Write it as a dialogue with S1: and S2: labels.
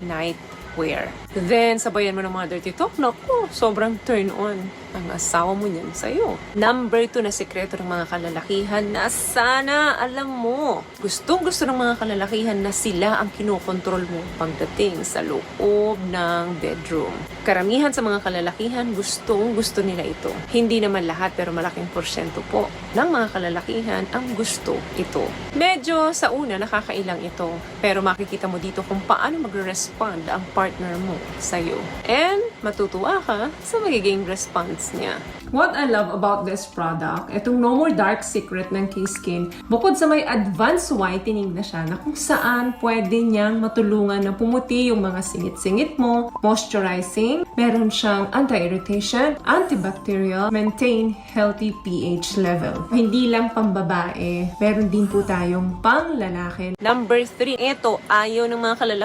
S1: nightwear. Then, sabayan mo ng mga dirty talk, naku, sobrang turn on ang asawa mo niyan sa'yo. Number 2 na sekreto ng mga kalalakihan na sana alam mo. Gustong-gusto ng mga kalalakihan na sila ang kinokontrol mo pagdating sa loob ng bedroom. Karamihan sa mga kalalakihan, gustong-gusto nila ito. Hindi naman lahat pero malaking porsyento po ng mga kalalakihan ang gusto ito. Medyo sa una nakakailang ito, pero makikita mo dito kung paano magre-respond ang partner mo sa'yo. And matutuwa ka sa magiging response niya. What I love about this product, itong No More Dark Secret ng K-Skin, bukod sa may advanced whitening na siya na kung saan pwede niyang matulungan na pumuti yung mga singit-singit mo, moisturizing, meron siyang anti-irritation, antibacterial, maintain healthy pH level. Hindi lang pambabae, meron din po tayong pang lalaki. Number 3, ito ayaw ng mga